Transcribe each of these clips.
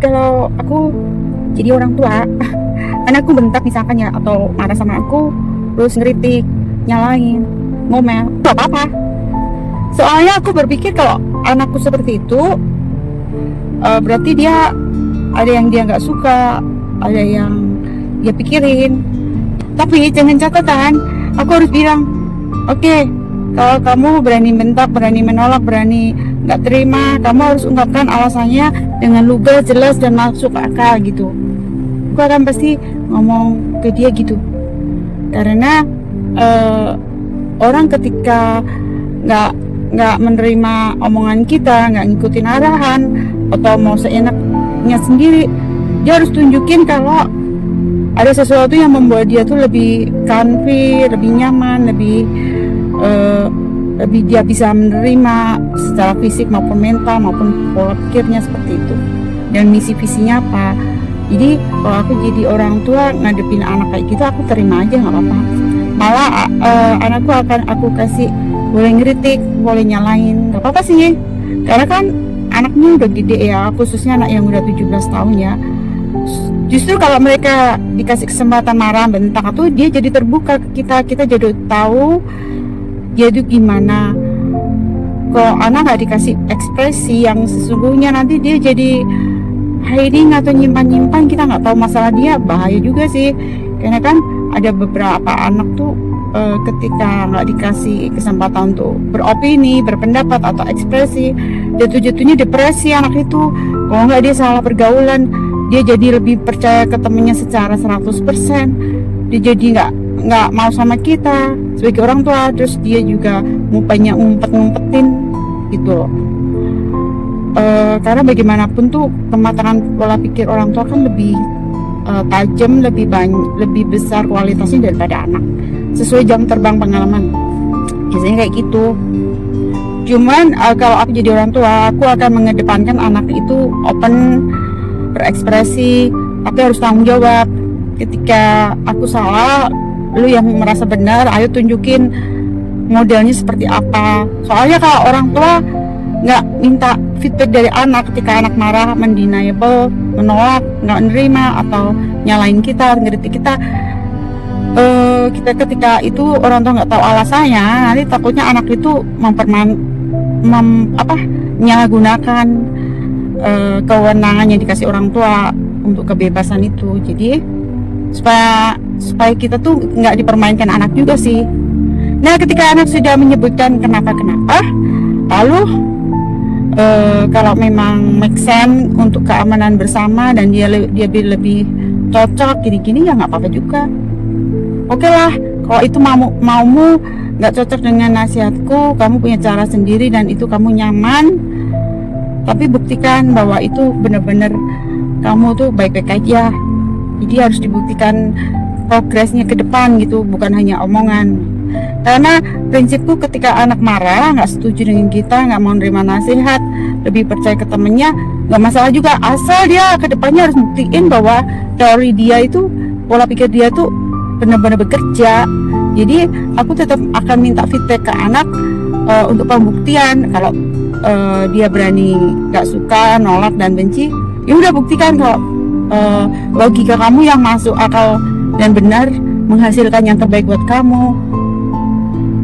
kalau aku jadi orang tua, karena aku bentak misalkan ya, atau marah sama aku, terus ngeritik, nyalain, ngomel, gak apa-apa. Soalnya aku berpikir kalau anakku seperti itu, berarti dia ada yang dia nggak suka, ada yang dia pikirin. Tapi dengan catatan, aku harus bilang, oke, kalau kamu berani bentak, berani menolak, berani nggak terima, kamu harus ungkapkan alasannya dengan lugas, jelas, dan masuk akal gitu. Aku akan pasti ngomong ke dia gitu. Karena orang ketika nggak menerima omongan kita, nggak ngikutin arahan, atau mau seenaknya sendiri, dia harus tunjukin kalau ada sesuatu yang membuat dia tuh lebih comfy, lebih nyaman, lebih dia bisa menerima secara fisik maupun mental maupun pola pikirnya seperti itu, dan misi visinya apa. Jadi kalau aku jadi orang tua ngadepin anak kayak gitu, aku terima aja, nggak apa-apa. Malah anakku akan aku kasih, boleh ngeritik, boleh nyalain, nggak apa-apa sih, karena kan anaknya udah gede ya, khususnya anak yang udah 17 tahun ya. Justru kalau mereka dikasih kesempatan marah, bentak, tuh dia jadi terbuka ke kita jadi tahu dia itu gimana. Kalau anak nggak dikasih ekspresi yang sesungguhnya, nanti dia jadi hiding atau nyimpan-nyimpan, kita nggak tahu masalah dia, bahaya juga sih. Karena kan ada beberapa anak tuh ketika nggak dikasih kesempatan untuk beropini, berpendapat atau ekspresi, jatuh-jatuhnya depresi anak itu. Kalau nggak dia salah pergaulan, dia jadi lebih percaya ke temennya secara 100%. Dia jadi nggak mau sama kita sebagai orang tua, terus dia juga mupanya ngumpet-ngumpetin gitu loh. Karena bagaimanapun tuh kematangan pola pikir orang tua kan lebih tajam, lebih besar kualitasnya daripada anak, sesuai jam terbang pengalaman, biasanya kayak gitu. Cuman kalau aku jadi orang tua, aku akan mengedepankan anak itu open, berekspresi, tapi harus tanggung jawab. Ketika aku salah, lu yang merasa benar, ayo tunjukin modelnya seperti apa. Soalnya kalau orang tua nggak minta feedback dari anak ketika anak marah, mendeniable, menolak, nggak menerima, atau nyalain kita, ngeritik kita, kita ketika itu orang tua nggak tahu alasannya, nanti takutnya anak itu menyalahgunakan kewenangan yang dikasih orang tua untuk kebebasan itu. Jadi supaya kita tuh nggak dipermainkan anak juga sih. Nah, ketika anak sudah menyebutkan kenapa, lalu kalau memang make sense untuk keamanan bersama dan dia lebih cocok gini-gini, ya nggak apa-apa juga. Oke lah, kalau itu maumu nggak cocok dengan nasihatku, kamu punya cara sendiri dan itu kamu nyaman, tapi buktikan bahwa itu benar-benar kamu tuh baik-baik aja. Jadi harus dibuktikan progresnya ke depan gitu, bukan hanya omongan. Karena prinsipku ketika anak marah, nggak setuju dengan kita, nggak mau nerima nasihat, lebih percaya ke temennya, nggak masalah juga, asal dia ke depannya harus buktiin bahwa teori dia itu, pola pikir dia tuh benar-benar bekerja. Jadi aku tetap akan minta feedback ke anak untuk pembuktian. Kalau dia berani nggak suka, nolak dan benci, ya udah buktikan kalau logika kamu yang masuk akal dan benar, menghasilkan yang terbaik buat kamu.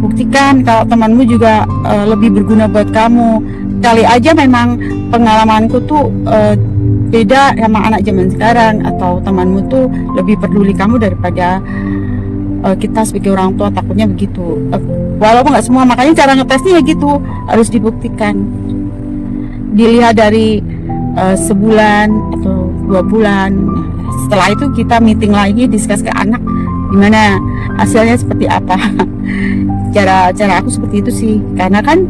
Buktikan kalau temanmu juga lebih berguna buat kamu. Kali aja memang pengalamanku tuh beda sama anak zaman sekarang, atau temanmu tuh lebih peduli kamu daripada kita sebagai orang tua, takutnya begitu. Walaupun nggak semua, makanya cara ngetesnya ya gitu, harus dibuktikan. Dilihat dari sebulan atau 2 bulan. Setelah itu kita meeting lagi, discuss ke anak gimana hasilnya, seperti apa. Cara aku seperti itu sih, karena kan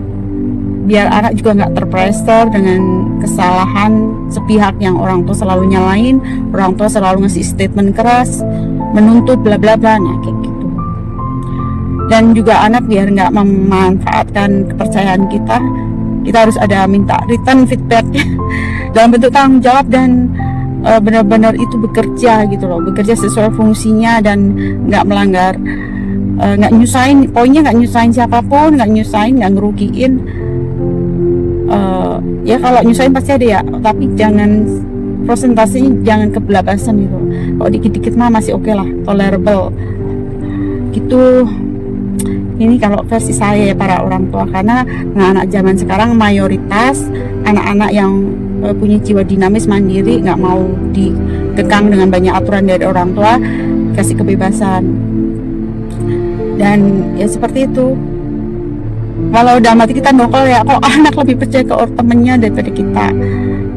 biar anak juga nggak terpressure dengan kesalahan sepihak yang orang tua selalu nyalain, orang tua selalu ngasih statement keras, menuntut bla bla bla, nah kayak gitu. Dan juga anak biar nggak memanfaatkan kepercayaan kita harus ada minta return feedback dalam bentuk tanggung jawab, dan benar-benar itu bekerja gitu loh, bekerja sesuai fungsinya dan nggak melanggar, nggak nyusahin, poinnya nggak nyusahin siapapun, nggak nyusahin, nggak ngerugiin. Ya kalau nyusahin pasti ada ya, tapi jangan Persentasenya jangan kebelabasan gitu. Kalau dikit-dikit mah masih oke lah, tolerable gitu. Ini kalau versi saya ya, para orang tua, karena anak-anak zaman sekarang mayoritas anak-anak yang punya jiwa dinamis, mandiri, nggak mau dikekang dengan banyak aturan dari orang tua, kasih kebebasan. Dan ya seperti itu. Walau dalam hati kita nongol ya, kok anak lebih percaya ke temennya daripada kita.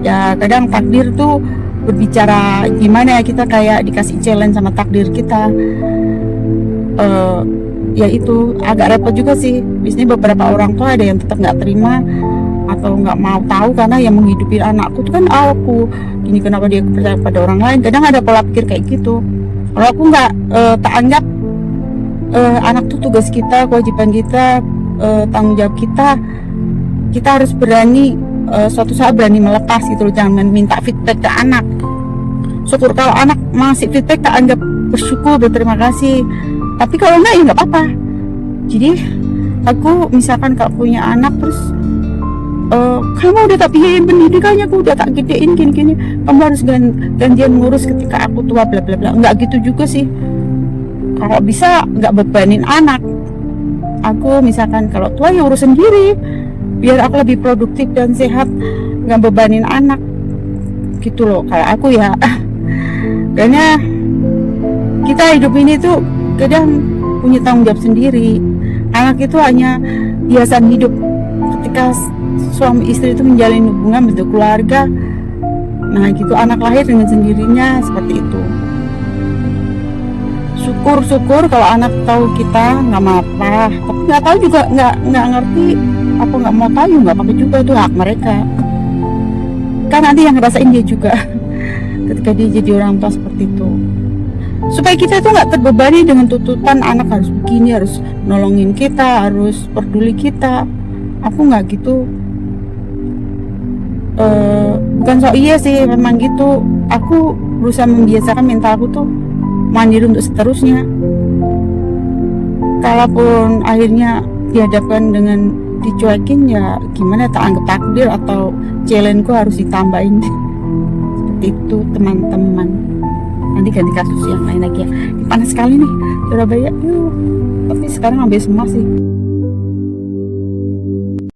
Ya kadang takdir tuh berbicara gimana ya, kita kayak dikasih challenge sama takdir kita. Ya itu agak repot juga sih. Biasanya beberapa orang tua ada yang tetap nggak terima atau nggak mau tahu, karena yang menghidupi anakku itu kan aku. Ini kenapa dia percaya pada orang lain? Kadang ada pola pikir kayak gitu. Kalau aku nggak tak anggap anak itu tugas kita, kewajiban kita, tanggung jawab kita. Kita harus berani suatu saat berani melepas gitu loh. Jangan minta feedback ke anak. Syukur kalau anak masih feedback, tak anggap bersyukur, berterima kasih. Tapi kalau enggak ya nggak apa-apa. Jadi aku misalkan kalau punya anak terus kamu udah tak biayain pendidikannya, aku udah tak gedein gini-gini, kamu harus gantian ngurus ketika aku tua, bla bla bla. Nggak gitu juga sih. Kalau bisa nggak bebanin anak. Aku misalkan kalau tua ya urus sendiri, biar aku lebih produktif dan sehat, nggak bebanin anak gitu loh. Kalau aku ya, karena kita hidup ini tuh kadang punya tanggung jawab sendiri. Anak itu hanya hiasan hidup. Ketika suami istri itu menjalin hubungan, bentuk keluarga, nah gitu, anak lahir dengan sendirinya seperti itu. Syukur kalau anak tahu kita nggak apa-apa, tapi nggak tahu juga nggak ngerti, aku nggak mau tahu nggak apa-apa juga, itu hak mereka. Kan nanti yang ngerasain dia juga ketika dia jadi orang tua seperti itu. Supaya kita itu nggak terbebani dengan tuntutan anak harus begini, harus nolongin kita, harus peduli kita. Aku nggak gitu. Bukan so iya sih, memang gitu. Aku berusaha membiasakan mental aku tuh mandiri untuk seterusnya. Kalaupun akhirnya dihadapkan dengan dicuekin, ya gimana, tak anggap takdir atau challenge-ku harus ditambahin. Seperti itu teman-teman. Nanti ganti kasus yang lain lagi ya. Panas sekali nih Surabaya. Tapi sekarang ambil semua sih.